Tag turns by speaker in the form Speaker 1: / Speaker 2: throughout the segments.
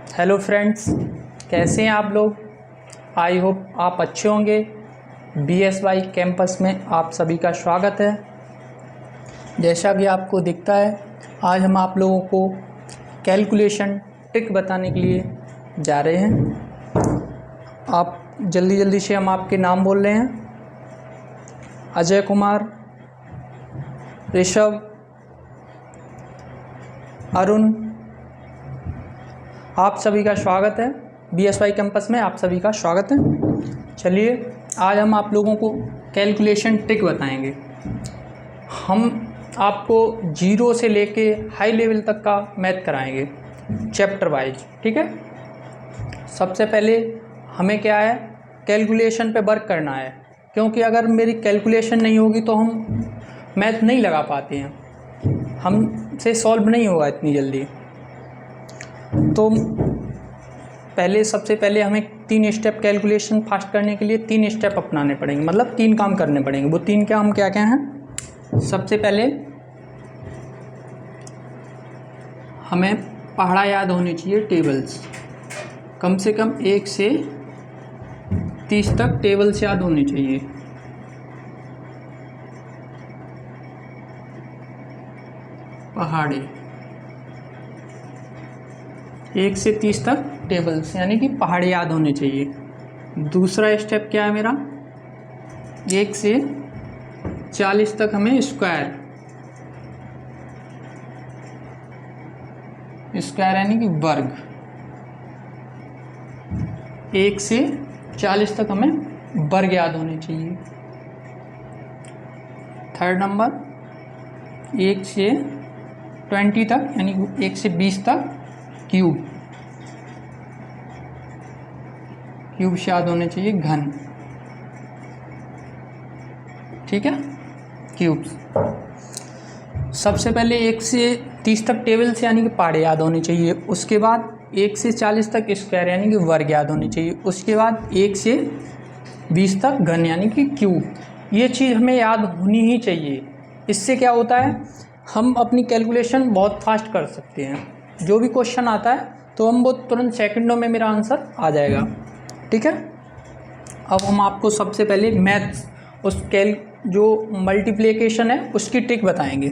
Speaker 1: Hello friends, कैसे हैं आप लोग। आई होप आप अच्छे होंगे। BSY कैंपस में आप सभी का स्वागत है। जैसा कि आपको दिखता है, आज हम आप लोगों को कैलकुलेशन ट्रिक बताने के लिए जा रहे हैं। आप जल्दी से हम आपके नाम बोल रहे हैं। अजय कुमार, ऋषभ, अरुण, आप सभी का स्वागत है। BSY कैंपस में आप सभी का स्वागत है। चलिए, आज हम आप लोगों को कैलकुलेशन ट्रिक बताएंगे। हम आपको जीरो से लेके हाई लेवल तक का मैथ कराएंगे चैप्टर वाइज, ठीक है। सबसे पहले हमें क्या है, कैलकुलेशन पे वर्क करना है, क्योंकि अगर मेरी कैलकुलेशन नहीं होगी तो हम मैथ नहीं लगा पाते हैं, हमसे सॉल्व नहीं होगा इतनी जल्दी। तो सबसे पहले हमें 3 स्टेप कैलकुलेशन फास्ट करने के लिए 3 स्टेप अपनाने पड़ेंगे, मतलब 3 काम करने पड़ेंगे। वो 3 काम क्या क्या हैं। सबसे पहले हमें पहाड़ा याद होनी चाहिए, टेबल्स कम से कम 1 से 30 तक टेबल्स याद होनी चाहिए। पहाड़े 1 से 30 तक टेबल्स यानी कि पहाड़े याद होने चाहिए। दूसरा स्टेप क्या है मेरा, 1 से 40 तक हमें स्क्वायर यानी कि वर्ग। 1 से 40 तक हमें वर्ग याद होने चाहिए। थर्ड नंबर 1 से 20 तक यानी कि 1 से 20 तक क्यूब से याद होने चाहिए घन, ठीक है, क्यूब्स। सबसे पहले 1 से 30 तक टेबल्स यानी कि पहाड़े याद होने चाहिए। उसके बाद 1 से 40 तक स्क्वायर यानी कि वर्ग याद होनी चाहिए। उसके बाद 1 से 20 तक घन यानी कि क्यूब। ये चीज़ हमें याद होनी ही चाहिए। इससे क्या होता है, हम अपनी कैलकुलेशन बहुत फास्ट कर सकते हैं। जो भी क्वेश्चन आता है तो हम वो तुरंत सेकंडों में मेरा आंसर आ जाएगा, ठीक है। अब हम आपको सबसे पहले मैथ्स जो मल्टीप्लिकेशन है उसकी ट्रिक बताएंगे।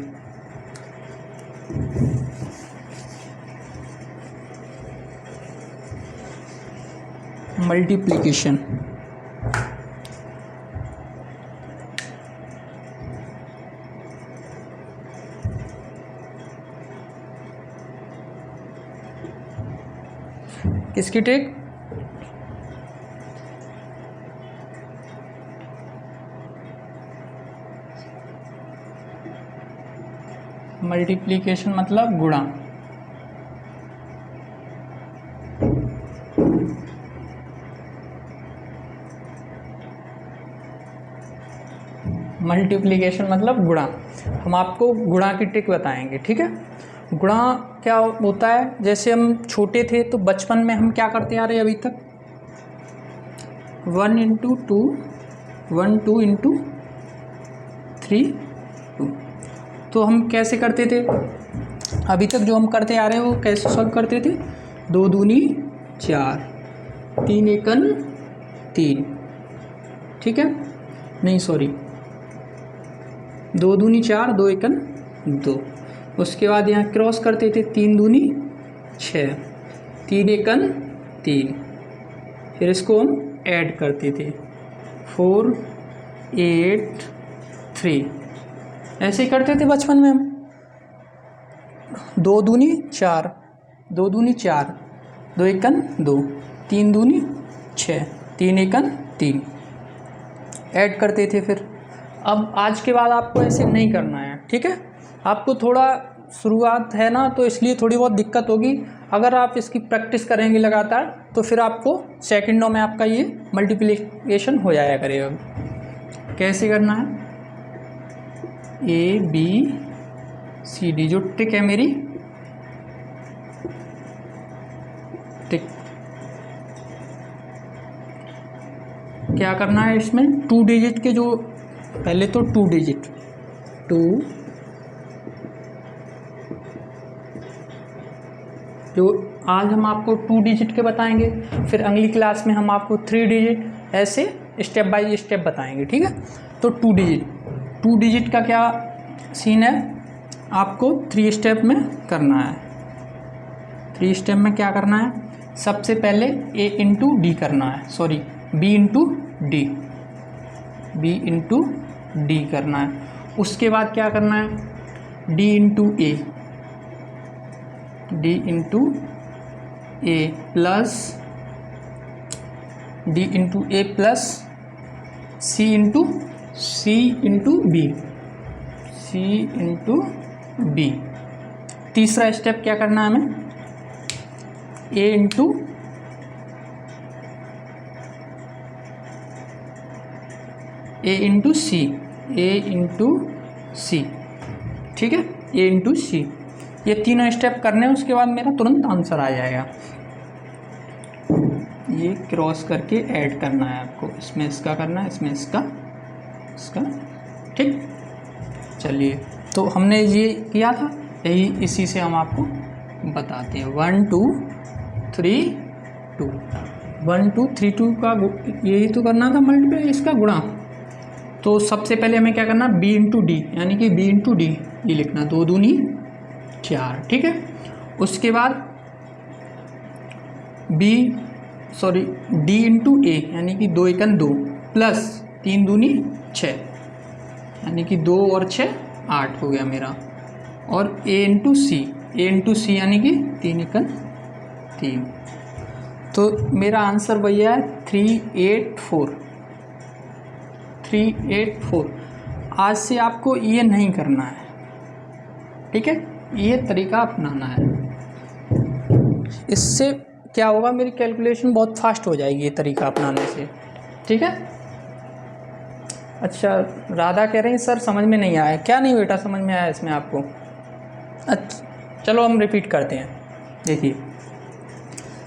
Speaker 1: मल्टीप्लिकेशन किसकी ट्रिक, मल्टीप्लिकेशन मतलब गुणा। मल्टीप्लिकेशन मतलब गुणा। हम आपको गुणा की ट्रिक बताएंगे, ठीक है। गुणा क्या होता है, जैसे हम छोटे थे तो बचपन में हम क्या करते आ रहे हैं अभी तक, 1 × 2 1 2 × 3 2। तो हम कैसे करते थे अभी तक, जो हम करते आ रहे हैं वो कैसे सॉल्व करते थे, 2 दूनी 4, 3 एकन 3, ठीक है, नहीं सॉरी 2 दूनी 4, 2 एकन 2। उसके बाद यहाँ क्रॉस करते थे, 3 दूनी 6, 3 एकन 3। फिर इसको हम ऐड करते थे, 4 8 3। ऐसे ही करते थे बचपन में हम। 2 दूनी 4, 2 दूनी 4, 2 एकन 2, 3 दूनी 6, 3 एकन 3, ऐड करते थे। फिर अब आज के बाद आपको ऐसे नहीं करना है, ठीक है। आपको थोड़ा शुरुआत है ना, तो इसलिए थोड़ी बहुत दिक्कत होगी। अगर आप इसकी प्रैक्टिस करेंगे लगातार तो फिर आपको सेकंडों में आपका ये मल्टीप्लिकेशन हो जाया करेगा। कैसे करना है, ABCD जो ट्रिक है मेरी, ट्रिक क्या करना है इसमें, 2 डिजिट के जो पहले तो 2 डिजिट 2 जो आज हम आपको 2 डिजिट के बताएंगे, फिर अगली क्लास में हम आपको 3 डिजिट, ऐसे स्टेप बाय स्टेप बताएंगे, ठीक है। तो 2 डिजिट का क्या सीन है, आपको 3 स्टेप में करना है। 3 स्टेप में क्या करना है, सबसे पहले A इंटू डी करना है, सॉरी B इंटू डी करना है। उसके बाद क्या करना है, D into A plus C into B. तीसरा स्टेप क्या करना है हमें, A इंटू सी, ठीक है, A इंटू सी। ये तीनों स्टेप करने हैं, उसके बाद मेरा तुरंत आंसर आ जाएगा। ये क्रॉस करके ऐड करना है आपको, इसमें इसका करना है, इसमें इसका, ठीक। चलिए, तो हमने ये किया था, यही इसी से हम आपको बताते हैं। 1 2 3 2 1 2 3 2 का यही तो करना था, मल्टीप्लाई इसका गुणा। तो सबसे पहले हमें क्या करना, B इंटू डी, यानी कि B इंटू डी ये लिखना, 2 दूनी 4, ठीक है। उसके बाद D इंटू ए, यानी कि 2 एकन 2 प्लस 3 दूनी 6, यानी कि 2 और 6 8 हो गया मेरा। और A इंटू सी, यानी कि 3 एकन 3। तो मेरा आंसर भैया है 384। आज से आपको ये नहीं करना है, ठीक है, ये तरीका अपनाना है। इससे क्या होगा, मेरी कैलकुलेशन बहुत फास्ट हो जाएगी ये तरीका अपनाने से, ठीक है। अच्छा, राधा कह रही हैं सर समझ में नहीं आया। क्या नहीं बेटा समझ में आया इसमें आपको? अच्छा चलो हम रिपीट करते हैं। देखिए,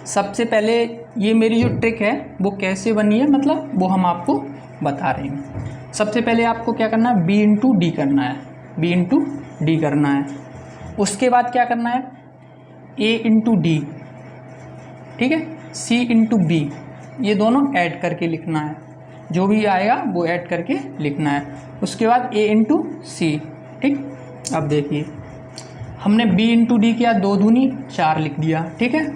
Speaker 1: सबसे पहले ये मेरी जो ट्रिक है वो कैसे बनी है, मतलब वो हम आपको बता रहे हैं। सबसे पहले आपको क्या करना है, B इंटू डी करना है। उसके बाद क्या करना है, A इंटू डी, ठीक है, C इंटू बी, ये दोनों ऐड करके लिखना है, जो भी आएगा वो ऐड करके लिखना है। उसके बाद A इंटू सी, ठीक। अब देखिए, हमने B इंटू डी किया, 2 दूनी 4 लिख दिया, ठीक है।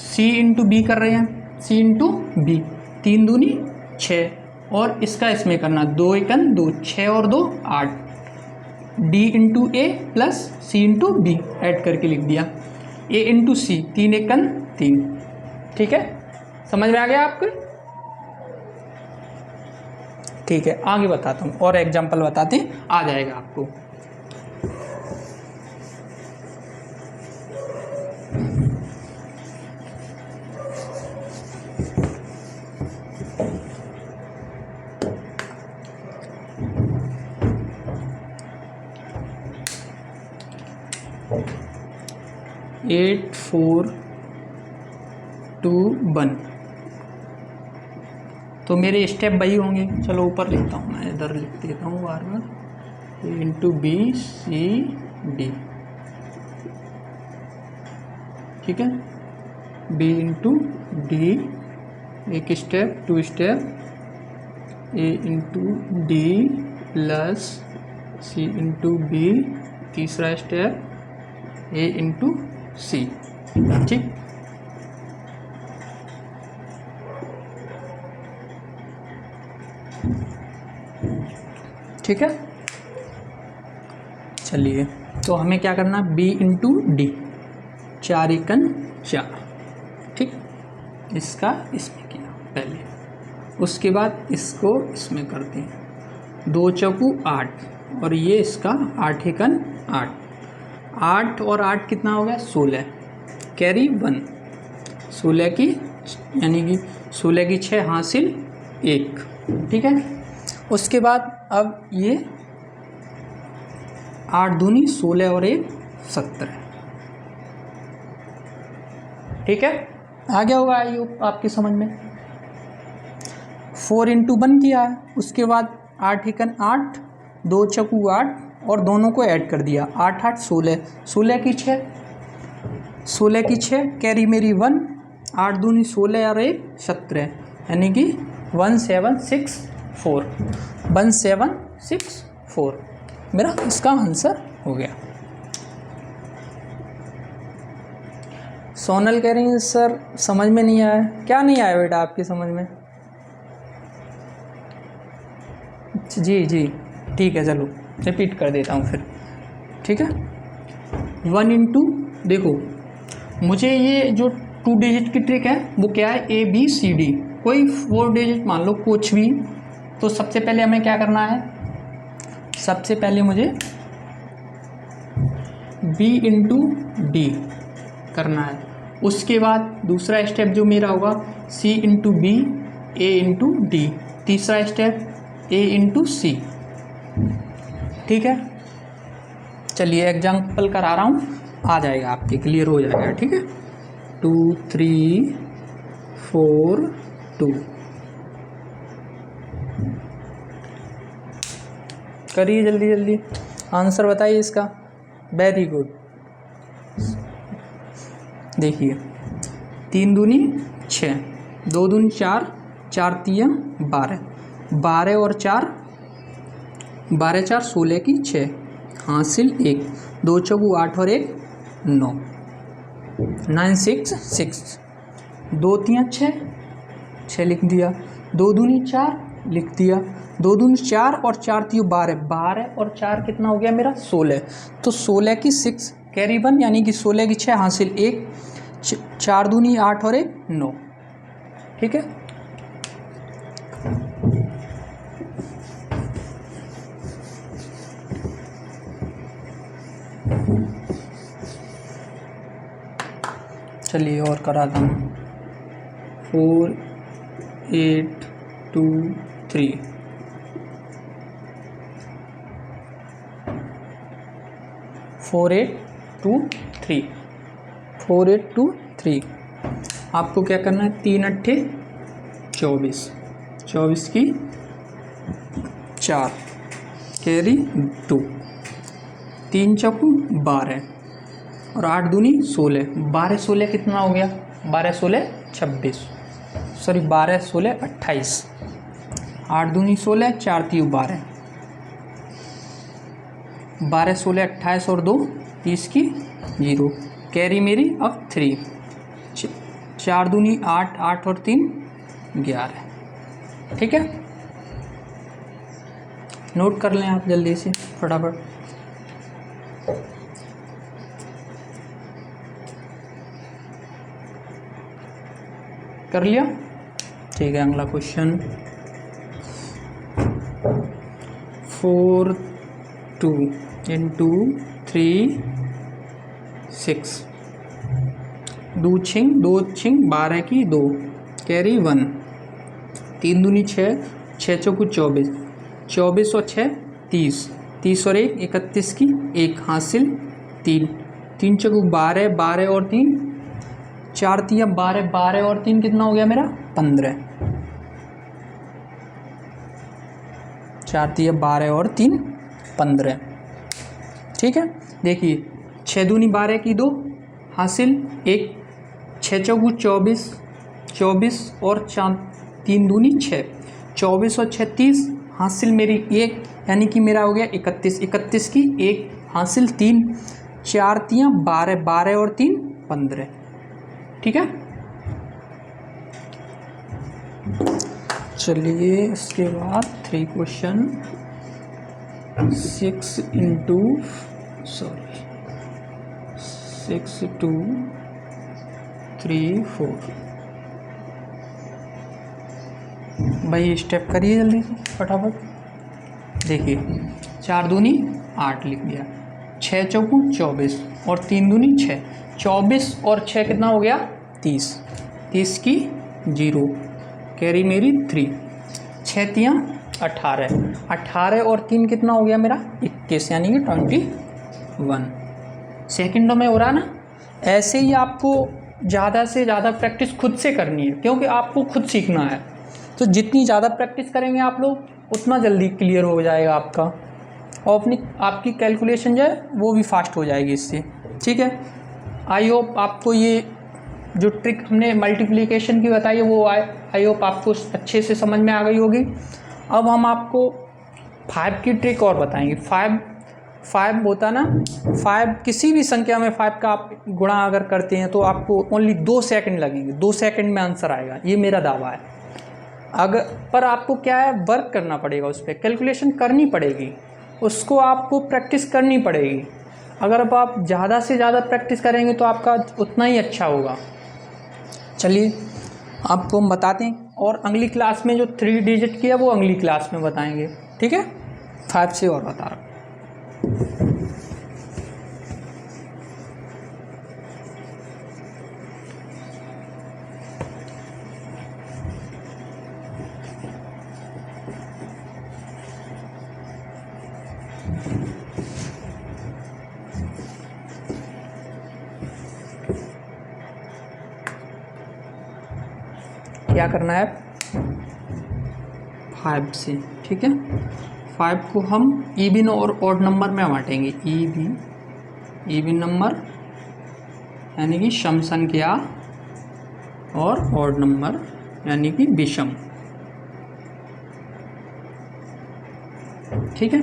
Speaker 1: C इंटू बी कर रहे हैं, C इंटू बी, 3 दूनी 6, और इसका इसमें करना, 2 एकन 2, 6 और 2 8, D into A plus C into B add करके लिख दिया, A इंटू सी, 3 एकन 3, ठीक है। समझ में आ गया आपको? ठीक है, आगे बताता हूँ और एग्जाम्पल बताते हैं, आ जाएगा आपको। एट 4 2 1, तो मेरे स्टेप वही होंगे। चलो ऊपर लिखता हूँ, मैं इधर लिख देता हूँ बार बार, A into B C D, ठीक है। B इंटू डी एक step, 2 step, A into D plus C into B तीसरा स्टेप, A इंटू सी, ठीक। ठीक है, चलिए, तो हमें क्या करना, B इंटू डी, 4 एकन 4, ठीक। इसका इसमें किया पहले, उसके बाद इसको इसमें करते हैं, 2 चौकू 8, और ये इसका 8 एकन 8, 8 और 8 कितना हो गया, 16, कैरी 1, 16 की, यानी कि 16 की 6 हासिल 1, ठीक है। उसके बाद अब ये 8 दूनी 16 और 1 17, ठीक है। आ गया होगा आई होप आपकी समझ में। 4 इंटू 1 किया है, उसके बाद 8 एकन 8, 2 चौकू 8, और दोनों को ऐड कर दिया, 8 8 16, 16 की 6, 16 की 6 कैरी मेरी 1, 8 दूनी 16 और 1 17, यानी कि 1764 1764 मेरा इसका आंसर हो गया। सोनल कह रही है सर समझ में नहीं आया। क्या नहीं आया बेटा आपकी समझ में? जी जी ठीक है, चलो रिपीट कर देता हूँ फिर, ठीक है। 1 इंटू, देखो मुझे ये जो 2 डिजिट की ट्रिक है वो क्या है, ABCD, कोई 4 डिजिट मान लो कुछ भी। तो सबसे पहले हमें क्या करना है, सबसे पहले मुझे B इंटू D करना है। उसके बाद दूसरा स्टेप जो मेरा होगा C into B, A into D, तीसरा स्टेप A इंटू C, ठीक है। चलिए एग्जाम्पल करा रहा हूँ, आ जाएगा आपके, क्लियर हो जाएगा, ठीक है। 2 3 4 2 करिए जल्दी जल्दी, आंसर बताइए इसका। Very good. देखिए 3 दूनी 6, 2 दूनी 4, 4 तिया 12, 12 और 4 12 4 16 की 6, हासिल 1, 2 चौगु 8 और 1 9, 966, 2 तिया 6 लिख दिया, 2 दूनी 4 लिख दिया, 2 दूनी 4 और 4 तियो 12, 12 और 4 कितना हो गया मेरा 16, तो 16 की 6 कैरी 1, यानी कि 16 की 6 हासिल 1, 4 दूनी 8 और 1 9, ठीक है। चलिए और कराता हूँ। 4 8 2 3 4 8 2 3 4 8 2 3। आपको क्या करना है, 3 अट्ठे 24, 24 की 4 कैरी 2, 3 चौकू 12 और 8 दूनी 16, 12 16 कितना हो गया, 12 16 26, सॉरी 12 16 28, 8 दूनी 16, 4 3 12, 12 16 28 और 2 30 की 0, कैरी मेरी अब 3, 4 दूनी 8, 8 और 3 11, ठीक है। नोट कर लें आप जल्दी से फटाफट। कर लिया, ठीक है। अगला क्वेश्चन 4 2 इंटू 3 6, 2 छिंग 2 छिंग 12 की 2 कैरी 1, 3 दूनी 6, 6 चौकू 24, 24 और 6 30, 30 और 1 31 की 1 हासिल 3, 3 चौकू 12, 12 और 3 4 तिया 12, 12 और 3 कितना हो गया मेरा 15, 4 तिया 12 और 3 15, ठीक है। देखिए 6 दूनी 12 की 2 हासिल 1, 6 चौकू 24, 24 और 4 3 दूनी 6, 24 और 6 30 हासिल मेरी 1, यानी कि मेरा हो गया 31, 31 की 1 हासिल 3, 4 तिया 12, 12 और 3 15, ठीक है। चलिए इसके बाद 3 क्वेश्चन 6 इंटू 6 2 3 4। भाई स्टेप करिए जल्दी से फटाफट। देखिए 4 दूनी 8 लिख दिया, 6 चौकू 24 और 3 दूनी 6, 24 और 6 कितना हो गया 30, 30 की 0 कैरी मेरी 3, 6 तिया 18, 18 और 3 कितना हो गया मेरा 21, यानी कि 21। सेकंडों में हो रहा ना। ऐसे ही आपको ज़्यादा से ज़्यादा प्रैक्टिस खुद से करनी है, क्योंकि आपको खुद सीखना है। तो जितनी ज़्यादा प्रैक्टिस करेंगे आप लोग उतना जल्दी क्लियर हो जाएगा आपका, और आपकी कैलकुलेशन जो है वो भी फास्ट हो जाएगी इससे, ठीक है। आई होप आपको ये जो ट्रिक हमने मल्टीप्लिकेशन की बताई है वो आई होप आपको अच्छे से समझ में आ गई होगी। अब हम आपको 5 की ट्रिक और बताएंगे। 5 होता ना, 5 किसी भी संख्या में 5 का आप गुणा अगर करते हैं तो आपको ओनली 2 सेकंड लगेंगे, 2 सेकंड में आंसर आएगा, ये मेरा दावा है। अगर पर आपको क्या है, वर्क करना पड़ेगा, उस पर कैलकुलेशन करनी पड़ेगी, उसको आपको प्रैक्टिस करनी पड़ेगी। अगर अब आप ज़्यादा से ज़्यादा प्रैक्टिस करेंगे तो आपका उतना ही अच्छा होगा। चलिए आपको हम बताते हैं, और अगली क्लास में जो 3 डिजिट की है वो अगली क्लास में बताएंगे, ठीक है। 5 से और बता रहा हूँ। क्या करना है 5 से, ठीक है। 5 को हम इवन और ऑड नंबर में बांटेंगे। इवन नंबर यानी कि सम संख्या, और ऑड नंबर यानी कि विषम, ठीक है।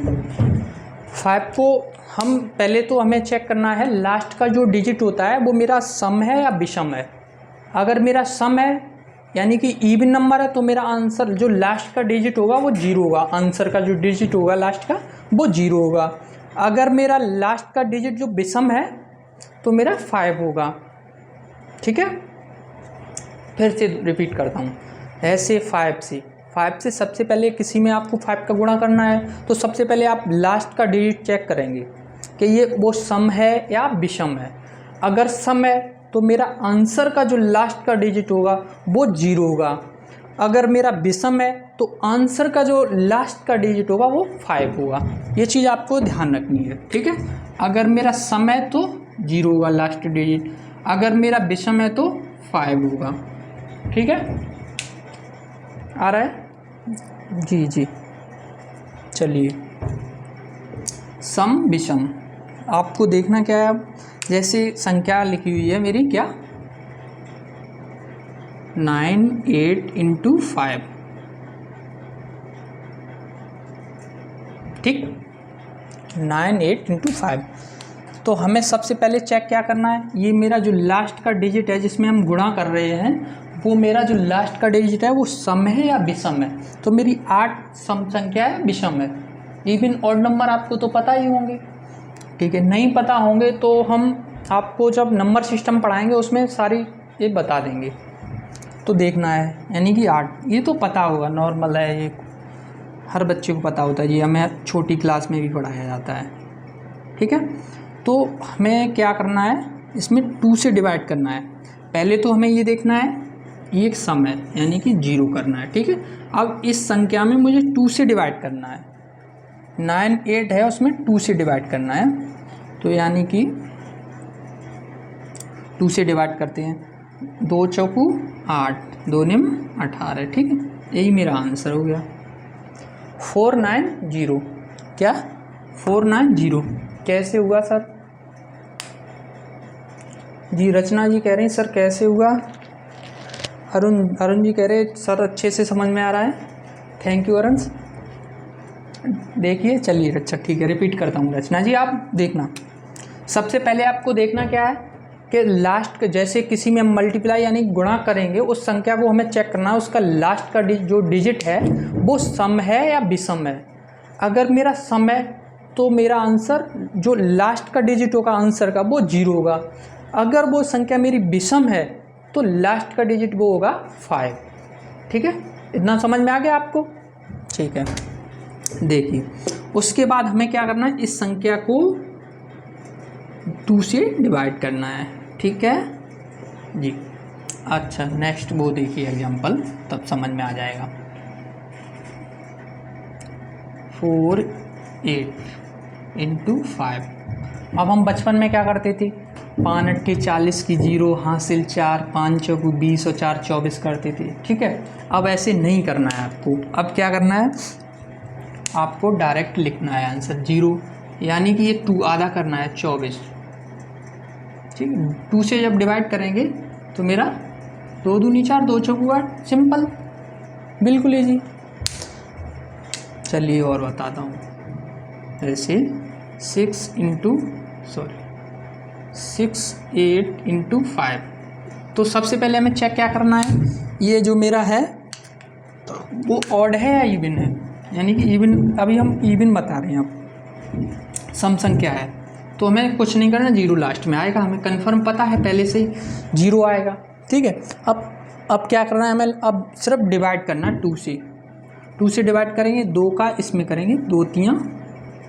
Speaker 1: 5 को हम पहले तो हमें चेक करना है लास्ट का जो डिजिट होता है वो मेरा सम है या विषम है। अगर मेरा सम है यानी कि इवन नंबर है तो मेरा आंसर जो लास्ट का डिजिट होगा वो 0 होगा, आंसर का जो डिजिट होगा लास्ट का वो 0 होगा। अगर मेरा लास्ट का डिजिट जो विषम है तो मेरा 5 होगा, ठीक है। फिर से रिपीट करता हूँ, ऐसे 5 से सबसे पहले किसी में आपको 5 का गुणा करना है तो सबसे पहले आप लास्ट का डिजिट चेक करेंगे कि ये वो सम है या विषम है। अगर सम है तो मेरा आंसर का जो लास्ट का डिजिट होगा वो 0 होगा। अगर मेरा विषम है तो आंसर का जो लास्ट का डिजिट होगा वो 5 होगा। ये चीज़ आपको ध्यान रखनी है, ठीक है। अगर मेरा सम है तो 0 होगा लास्ट डिजिट, अगर मेरा विषम है तो 5 होगा, ठीक है। आ रहा है जी। चलिए सम विषम आपको देखना क्या है। अब जैसे संख्या लिखी हुई है मेरी, क्या 9 8 × 5, ठीक, 9 8 × 5। तो हमें सबसे पहले चेक क्या करना है, ये मेरा जो लास्ट का डिजिट है जिसमें हम गुणा कर रहे हैं वो मेरा जो लास्ट का डिजिट है वो सम है या विषम है। तो मेरी 8 सम संख्या है, विषम है। इवन ऑड नंबर आपको तो पता ही होंगे, ठीक है। नहीं पता होंगे तो हम आपको जब नंबर सिस्टम पढ़ाएंगे उसमें सारी ये बता देंगे, तो देखना है। यानी कि 8 ये तो पता होगा, नॉर्मल है, ये हर बच्चे को पता होता है, ये हमें छोटी क्लास में भी पढ़ाया जाता है, ठीक है। तो हमें क्या करना है, इसमें 2 से डिवाइड करना है। पहले तो हमें ये देखना है ये एक सम है यानी कि 0 करना है, ठीक है। अब इस संख्या में मुझे 2 से डिवाइड करना है। 9 8 है उसमें 2 से डिवाइड करना है, तो यानी कि 2 से डिवाइड करते हैं। 2 चौकू 8, 2 निम 18, ठीक है। यही मेरा आंसर हो गया 490। क्या 490 कैसे हुआ सर? जी रचना जी कह रही हैं सर कैसे हुआ। अरुण जी कह रहे सर अच्छे से समझ में आ रहा है, थैंक यू अरुण। देखिए चलिए अच्छा ठीक है, रिपीट करता हूँ रचना जी, आप देखना। सबसे पहले आपको देखना क्या है कि लास्ट जैसे किसी में हम मल्टीप्लाई यानी गुणा करेंगे, उस संख्या को हमें चेक करना है उसका लास्ट का जो डिजिट है वो सम है या विषम है। अगर मेरा सम है तो मेरा आंसर जो लास्ट का डिजिट होगा आंसर का वो 0 होगा। अगर वो संख्या मेरी विषम है तो लास्ट का डिजिट वो होगा 5, ठीक है। इतना समझ में आ गया आपको, ठीक है। देखिए उसके बाद हमें क्या करना है, इस संख्या को 2 से डिवाइड करना है, ठीक है जी। अच्छा नेक्स्ट वो देखिए एग्जांपल, तब समझ में आ जाएगा। 4 8 × 5। अब हम बचपन में क्या करते थे, 5 8 40 की 0 हासिल 4, 5 चौकू 20 और 4 24 करते थे, ठीक है। अब ऐसे नहीं करना है आपको। अब क्या करना है, आपको डायरेक्ट लिखना है आंसर 0, यानी कि ये 2 आधा करना है 24, ठीक है, 2 से जब डिवाइड करेंगे तो मेरा 2 दूनी 4, 2 चौकू 8, सिंपल, बिल्कुल ईजी। चलिए और बताता हूँ, जैसे 6 8 इंटू 5। तो सबसे पहले हमें चेक क्या करना है, ये जो मेरा है वो ऑड है या इवन है, यानी कि इवन, अभी हम इवन बता रहे हैं। अब सम संख्या है तो हमें कुछ नहीं करना, 0 लास्ट में आएगा, हमें कंफर्म पता है पहले से ही 0 आएगा। ठीक है, अब क्या करना है हमें, अब सिर्फ डिवाइड करना है 2 से। 2 से डिवाइड करेंगे, 2 का इसमें करेंगे, 2 3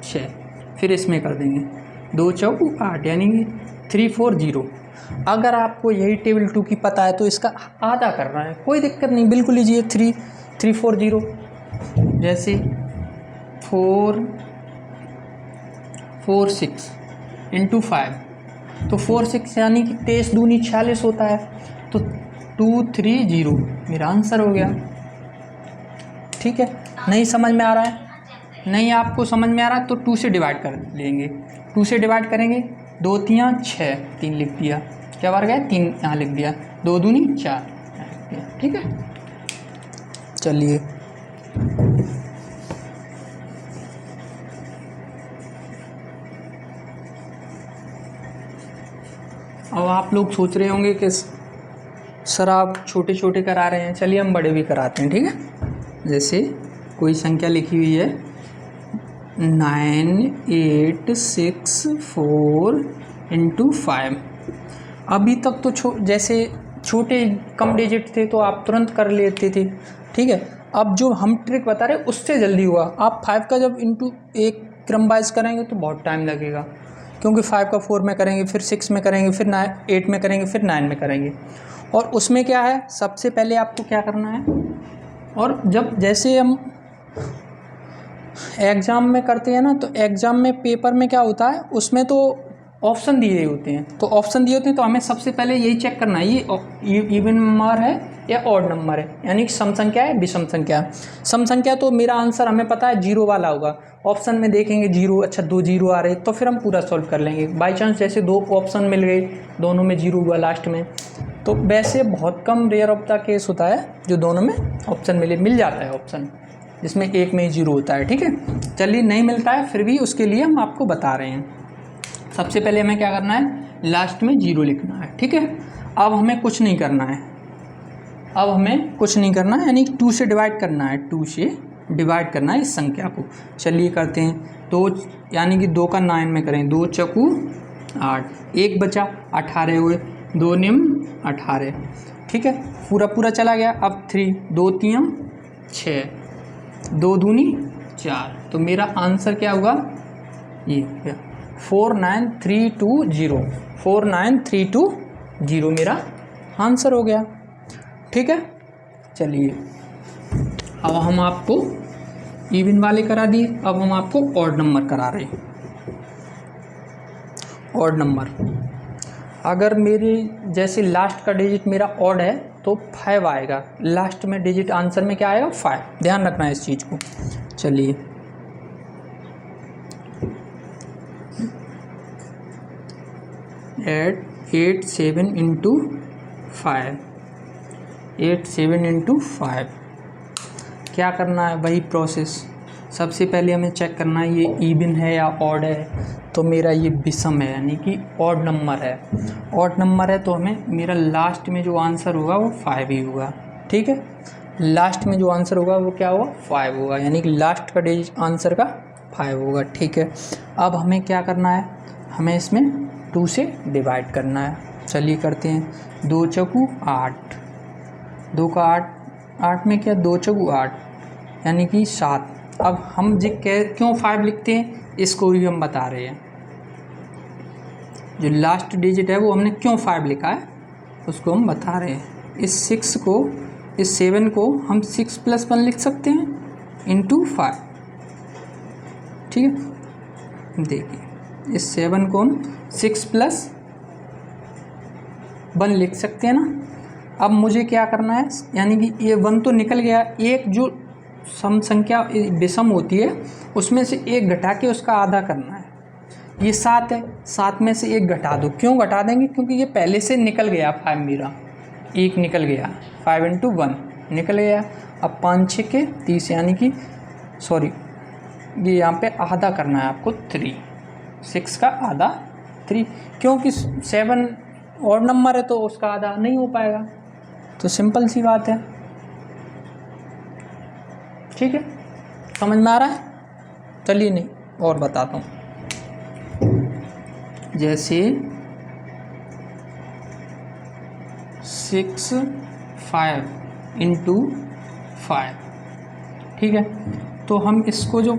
Speaker 1: 6, फिर इसमें कर देंगे 2 चौकू 8, यानी कि 3 4 0। अगर आपको यही टेबल 2 की पता है तो इसका आधा करना है, कोई दिक्कत नहीं, बिल्कुल लीजिए 3 4 0। जैसे 4 6 इंटू 5, तो 4 6 यानी कि 23 दूनी 46 होता है, तो 2 3 0 मेरा आंसर हो गया। ठीक है, नहीं समझ में आ रहा है, नहीं आपको समझ में आ रहा है तो 2 से डिवाइड कर लेंगे। 2 से डिवाइड करेंगे, 2 3 6, 3 लिख दिया, क्या बार गया 3 यहाँ लिख दिया, 2 दूनी 4 लिख दिया। ठीक है, चलिए अब आप लोग सोच रहे होंगे कि सर आप छोटे छोटे करा रहे हैं, चलिए हम बड़े भी कराते हैं। ठीक है, जैसे कोई संख्या लिखी हुई है 9 8 6 4 इंटू 5। अभी तक तो जैसे छोटे कम डिजिट थे तो आप तुरंत कर लेते थे। ठीक है, अब जो हम ट्रिक बता रहे हैं उससे जल्दी हुआ। आप 5 का जब इंटू एक क्रम वाइज करेंगे तो बहुत टाइम लगेगा, क्योंकि 5 का 4 में करेंगे, फिर 6 में करेंगे, फिर 8 में करेंगे, फिर 9 में करेंगे। और उसमें क्या है, सबसे पहले आपको क्या करना है, और जब जैसे हम एग्ज़ाम में करते हैं ना, तो एग्ज़ाम में पेपर में क्या होता है, उसमें तो ऑप्शन दिए होते हैं, तो ऑप्शन दिए होते हैं तो हमें सबसे पहले यही चेक करना है ये इवन नंबर है या ऑड नंबर है, यानी कि सम संख्या है विषम संख्या है। सम संख्या तो मेरा आंसर हमें पता है 0 वाला होगा, ऑप्शन में देखेंगे 0, अच्छा 2 0 आ रहे तो फिर हम पूरा सॉल्व कर लेंगे। बाई चांस जैसे 2 ऑप्शन मिल गए, दोनों में 0 हुआ लास्ट में, तो वैसे बहुत कम रेयर ऑफ द केस होता है जो दोनों में ऑप्शन मिल जाता है ऑप्शन, जिसमें एक में ही 0 होता है। ठीक है, चलिए नहीं मिलता है फिर भी उसके लिए हम आपको बता रहे हैं। सबसे पहले हमें क्या करना है, लास्ट में 0 लिखना है। ठीक है, अब हमें कुछ नहीं करना है, अब हमें कुछ नहीं करना है, यानी 2 से डिवाइड करना है, 2 से डिवाइड करना है इस संख्या को। चलिए करते हैं, 2 यानी कि 2 का 9 में करें, 2 चौकू 8, 1 बचा, 18 हुए, 2 निम 18। ठीक है, पूरा चला गया। अब 3 2 3 6, 2 दूनी 4, तो मेरा आंसर क्या होगा, ये हो गया 49320, 49320 मेरा आंसर हो गया। ठीक है, चलिए अब हम आपको इवन वाले करा दिए, अब हम आपको ऑड नंबर करा रहे हैं। ऑड नंबर, अगर मेरे जैसे लास्ट का डिजिट मेरा ऑड है तो 5 आएगा, लास्ट में डिजिट आंसर में क्या आएगा 5, ध्यान रखना है इस चीज़ को। चलिए 8 7 इंटू 5, 8 7 इंटू 5, क्या करना है, वही प्रोसेस। सबसे पहले हमें चेक करना है ये इवन है या ऑड है, तो मेरा ये विषम है, यानी कि ऑड नंबर है। ऑड नंबर है तो हमें मेरा लास्ट में जो आंसर होगा वो 5 ही होगा। ठीक है, लास्ट में जो आंसर होगा वो क्या होगा, 5 होगा, यानी कि लास्ट का डिजिट आंसर का 5 होगा। ठीक है, अब हमें क्या करना है, हमें इसमें 2 से डिवाइड करना है। चलिए करते हैं, 2 चौकू 8, 2 का 8 में क्या, 2 चौकू 8 यानी कि 7। अब हम क्यों 5 लिखते हैं इसको भी हम बता रहे हैं, जो लास्ट डिजिट है वो हमने क्यों 5 लिखा है उसको हम बता रहे हैं। इस 6 को, इस 7 को हम 6 + 1 लिख सकते हैं इंटू 5। ठीक है, देखिए इस 7 को हम 6 + 1 लिख सकते हैं ना। अब मुझे क्या करना है, यानी कि ये 1 तो निकल गया, एक जो सम संख्या विषम होती है उसमें से 1 घटा के उसका आधा करना है। ये 7 है, 7 में से 1 घटा दो। क्यों घटा देंगे? क्योंकि ये पहले से निकल गया 5 मेरा, 1 निकल गया, 5 × 1 निकल गया। अब 5 6 के 30 यानी कि सॉरी ये यहाँ पे आधा करना है आपको 3, 6 का आधा 3, क्योंकि 7 और नंबर है तो उसका आधा नहीं हो पाएगा, तो सिंपल सी बात है। ठीक है, समझ में आ रहा है? चलिए नहीं और बताता हूँ। जैसे 6 5 × 5, ठीक है, तो हम इसको जो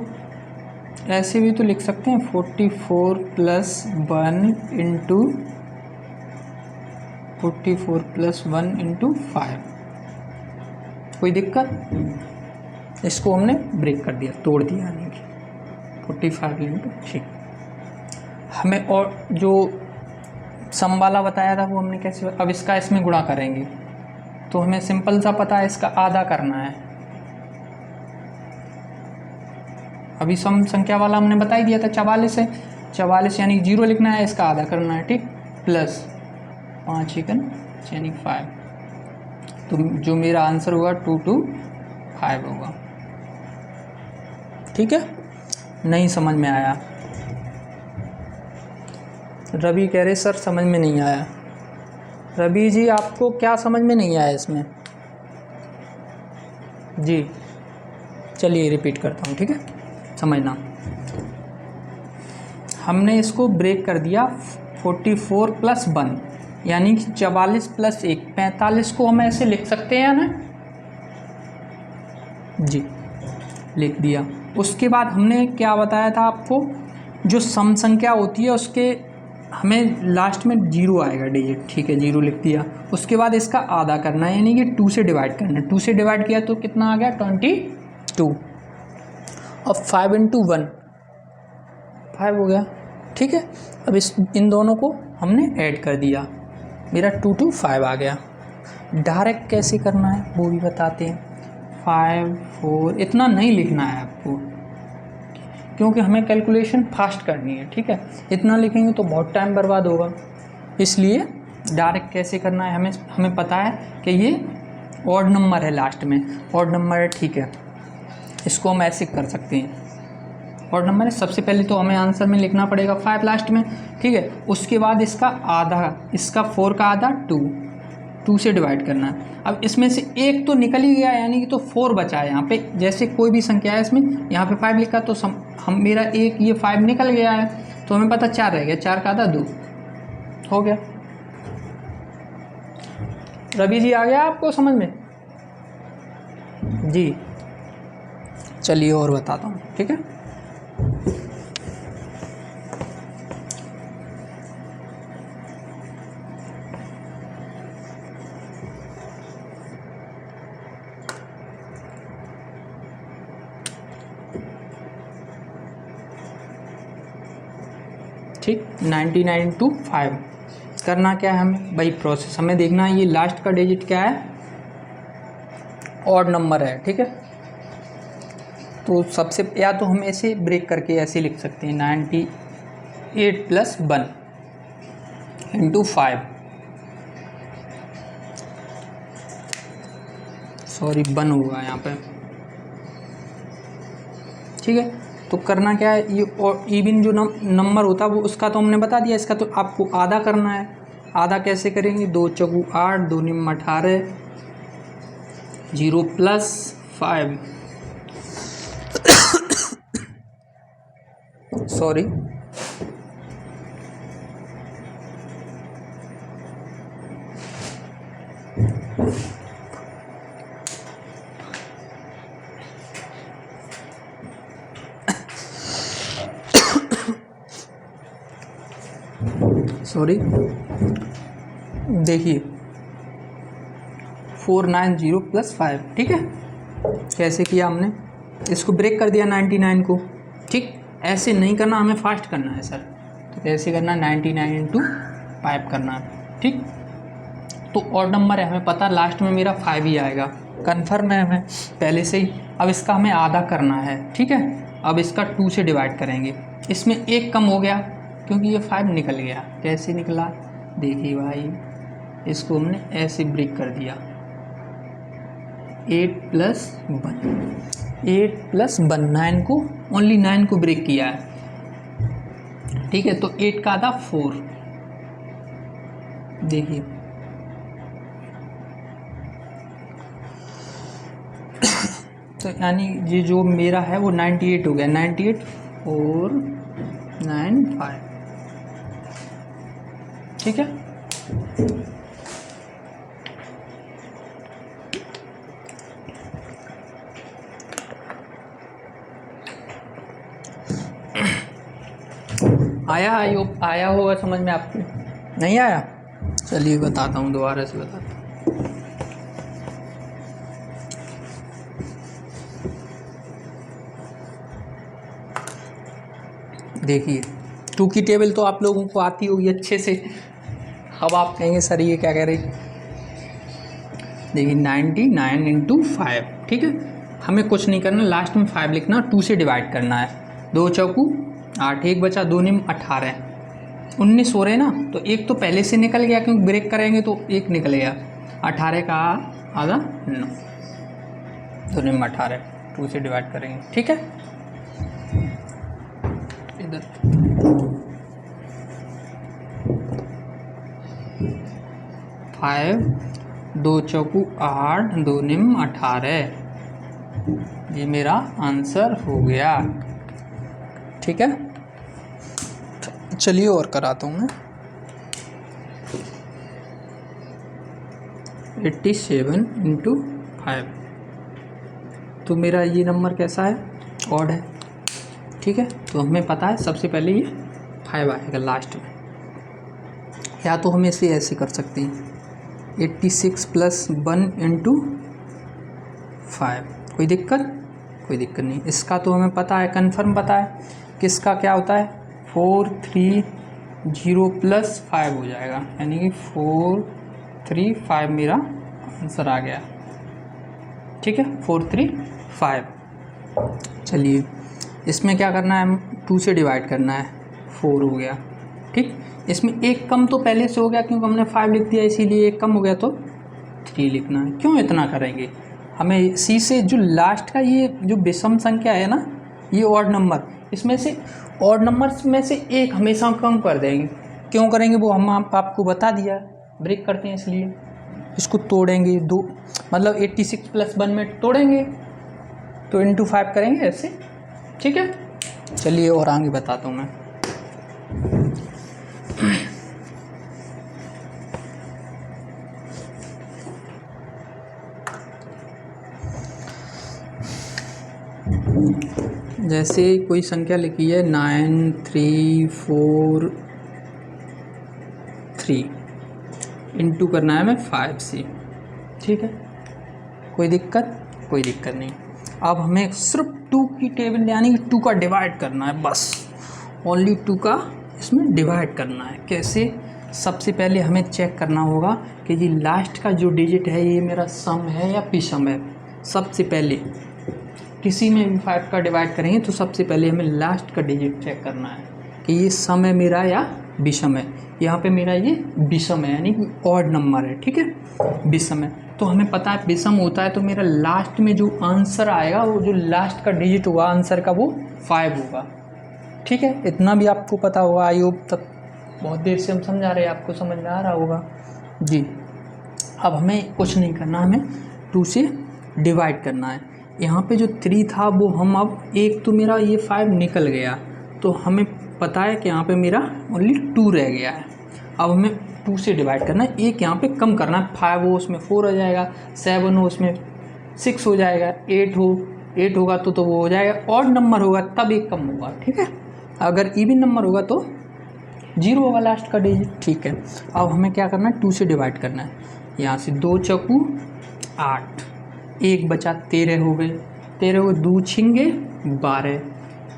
Speaker 1: ऐसे भी तो लिख सकते हैं 44 + 1 × 5। कोई दिक्कत? इसको हमने ब्रेक कर दिया, तोड़ दिया, यानी कि 45 × 6। हमें और जो सम वाला बताया था वो हमने कैसे, अब इसका इसमें गुणा करेंगे तो हमें सिंपल सा पता है, इसका आधा करना है। अभी सम संख्या वाला हमने बता ही दिया था 44 है, 44 यानी 0 लिखना है, इसका आधा करना है, ठीक, प्लस 5 यानी 5, तो जो मेरा आंसर होगा 225 होगा। ठीक है, नहीं समझ में आया? रवि कह रहे सर समझ में नहीं आया। रवि जी आपको क्या समझ में नहीं आया इसमें? जी चलिए रिपीट करता हूँ, ठीक है, समझना। हमने इसको ब्रेक कर दिया 44 + 1 यानी कि 44 + 1 45 को हम ऐसे लिख सकते हैं ना? जी लिख दिया। उसके बाद हमने क्या बताया था आपको, जो सम संख्या होती है उसके हमें लास्ट में 0 आएगा डिजिट, ठीक है, 0 लिख दिया। उसके बाद इसका आधा करना है, यानी कि 2 से डिवाइड करना है। 2 से डिवाइड किया तो कितना आ गया? 22। अब 5 × 1 5 हो गया, ठीक है। अब इन दोनों को हमने ऐड कर दिया, मेरा 225 आ गया। डायरेक्ट कैसे करना है वो भी बताते हैं। 5 4 इतना नहीं लिखना है आपको, क्योंकि हमें कैलकुलेशन फास्ट करनी है, ठीक है। इतना लिखेंगे तो बहुत टाइम बर्बाद होगा, इसलिए डायरेक्ट कैसे करना है हमें पता है कि ये ऑड नंबर है, लास्ट में ऑड नंबर है, ठीक है। इसको हम ऐसे कर सकते हैं, ऑड नंबर है। सबसे पहले तो हमें आंसर में लिखना पड़ेगा 5 लास्ट में, ठीक है। उसके बाद इसका आधा, इसका 4 का आधा 2 से डिवाइड करना है। अब इसमें से एक तो निकल ही गया, यानी कि तो 4 बचा है यहाँ पे। जैसे कोई भी संख्या है इसमें, यहाँ पे 5 लिखा तो हम मेरा एक ये 5 निकल गया है, तो हमें पता 4 रह गया, 4 का आधा 2 हो गया। रवि जी आ गया आपको समझ में? जी चलिए और बताता हूँ, ठीक है। ठीक, 99 × 5 करना क्या है हमें? वही प्रोसेस हमें देखना है, ये लास्ट का डिजिट क्या है, ऑड नंबर है, ठीक है। तो सबसे या तो हम ऐसे ब्रेक करके ऐसे लिख सकते हैं 98 + 1 × 5, सॉरी 1 होगा यहाँ पे, ठीक है। तो करना क्या है, ये और इवन जो नंबर होता है वो उसका तो हमने बता दिया, इसका तो आपको आधा करना है। आधा कैसे करेंगे? 2 चौगु 8, 2 निम 18, 0 + 5 सॉरी देखिए 490 + 5, ठीक है। कैसे किया हमने? इसको ब्रेक कर दिया 99 को, ठीक। ऐसे नहीं करना, हमें फास्ट करना है सर, तो कैसे करना? 99 × 5 करना है, ठीक। तो ऑड नंबर है, हमें पता लास्ट में मेरा 5 ही आएगा, कन्फर्म है हमें पहले से ही। अब इसका हमें आधा करना है, ठीक है। अब इसका 2 से डिवाइड करेंगे, इसमें 1 कम हो गया क्योंकि ये 5 निकल गया। कैसे निकला देखिए भाई, इसको हमने ऐसे ब्रेक कर दिया, 8 + 1, 8 + 1, 9 को ओनली 9 को ब्रेक किया है, ठीक है। तो 8 का आधा 4, देखिए तो यानी ये जो मेरा है वो 98 हो गया, 98 495, ठीक है। आया होगा समझ में आपके, नहीं आया? चलिए बताता हूँ, दोबारा से बताता हूँ। देखिए 2 की टेबल तो आप लोगों को आती होगी अच्छे से। अब आप कहेंगे सर ये क्या कह रही, देखिए 99 × 5, ठीक है। हमें कुछ नहीं करना, लास्ट में 5 लिखना, 2 से डिवाइड करना है। 2 चौकू 8, 1 बचा, 2 निम 18, 19 हो रहे ना, तो एक तो पहले से निकल गया क्योंकि ब्रेक करेंगे तो एक निकल गया, 18 का आधा 9, 2 निम 18, 2 से डिवाइड करेंगे, ठीक है। इधर 5, 2 चौकू 8, 2 निम 18, ये मेरा आंसर हो गया, ठीक है। चलिए और कराता हूँ मैं। 87 × 5, तो मेरा ये नंबर कैसा है, ऑड है, ठीक है। तो हमें पता है सबसे पहले ये 5 आएगा लास्ट में, या तो हम इसे ऐसे कर सकते हैं 86 + 1 × 5, कोई दिक्कत नहीं। इसका तो हमें पता है, कन्फर्म पता है किसका क्या होता है, 430 + 5 हो जाएगा, यानी कि 435 मेरा आंसर आ गया, ठीक है, 435। चलिए इसमें क्या करना है, 2 से डिवाइड करना है, 4 हो गया, ठीक। इसमें एक कम तो पहले से हो गया क्योंकि हमने 5 लिख दिया, इसीलिए एक कम हो गया तो 3 लिखना है। क्यों इतना करेंगे, हमें सी से जो लास्ट का ये जो विषम संख्या है ना, ये ऑड नंबर, इसमें से ऑड नंबर्स में से एक हमेशा कम कर देंगे। क्यों करेंगे वो हम आपको बता दिया, ब्रेक करते हैं इसलिए। इसको तोड़ेंगे, 2 मतलब 86 + 1 में तोड़ेंगे तो × 5 करेंगे ऐसे, ठीक है। चलिए और आगे बताता हूँ मैं। जैसे कोई संख्या लिखी है 9343, इंटू करना है हमें 5 से, ठीक है। कोई दिक्कत नहीं। अब हमें सिर्फ 2 की टेबल यानी कि 2 का डिवाइड करना है, बस ओनली 2 का इसमें डिवाइड करना है। कैसे, सबसे पहले हमें चेक करना होगा कि ये लास्ट का जो डिजिट है ये मेरा सम है या विषम है। सबसे पहले किसी में भी 5 का डिवाइड करेंगे तो सबसे पहले हमें लास्ट का डिजिट चेक करना है कि ये सम है मेरा या विषम है। यहाँ पे मेरा ये विषम है यानी कि ऑड नंबर है, ठीक है, विषम है। तो हमें पता है विषम होता है तो मेरा लास्ट में जो आंसर आएगा, वो जो लास्ट का डिजिट होगा आंसर का, वो 5 होगा, ठीक है। इतना भी आपको पता होगा, आई होप तक बहुत देर से हम समझा रहे हैं, आपको समझ में आ रहा होगा जी। अब हमें कुछ नहीं करना, हमें 2 से डिवाइड करना है। यहाँ पे जो 3 था वो हम अब एक तो मेरा ये 5 निकल गया, तो हमें पता है कि यहाँ पे मेरा ओनली 2 रह गया है। अब हमें 2 से डिवाइड करना है, एक यहाँ पे कम करना है, 5 हो उसमें 4 हो जाएगा, 7 हो उसमें 6 हो जाएगा, 8 होगा तो वो हो जाएगा। ऑड नंबर होगा तब एक कम होगा, ठीक है। अगर इवन नंबर होगा तो 0 होगा लास्ट का डिजिट, ठीक है। अब हमें क्या करना है, 2 से डिवाइड करना है। यहाँ से 2 चौकू 8, 1 बचा, 13 हो गए, 13 को 2 छिंगे 12,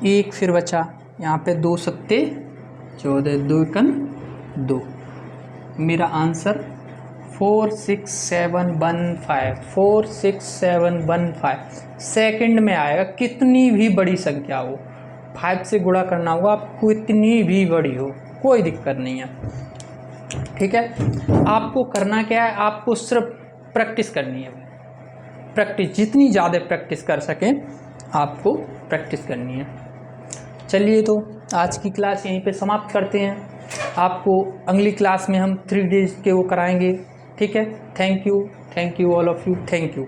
Speaker 1: 1 फिर बचा, यहाँ पे 2 सत्ते 14, 2 कन 2। मेरा आंसर 46715 सेकंड में आएगा, कितनी भी बड़ी संख्या हो। 5 से गुणा करना होगा, आपको इतनी भी बड़ी हो कोई दिक्कत नहीं है, ठीक है। आपको करना क्या है, आपको सिर्फ प्रैक्टिस करनी है, प्रैक्टिस, जितनी ज़्यादा प्रैक्टिस कर सकें आपको प्रैक्टिस करनी है। चलिए तो आज की क्लास यहीं पे समाप्त करते हैं। आपको अगली क्लास में हम 3 डेज के वो कराएंगे, ठीक है। Thank you all of you, thank you.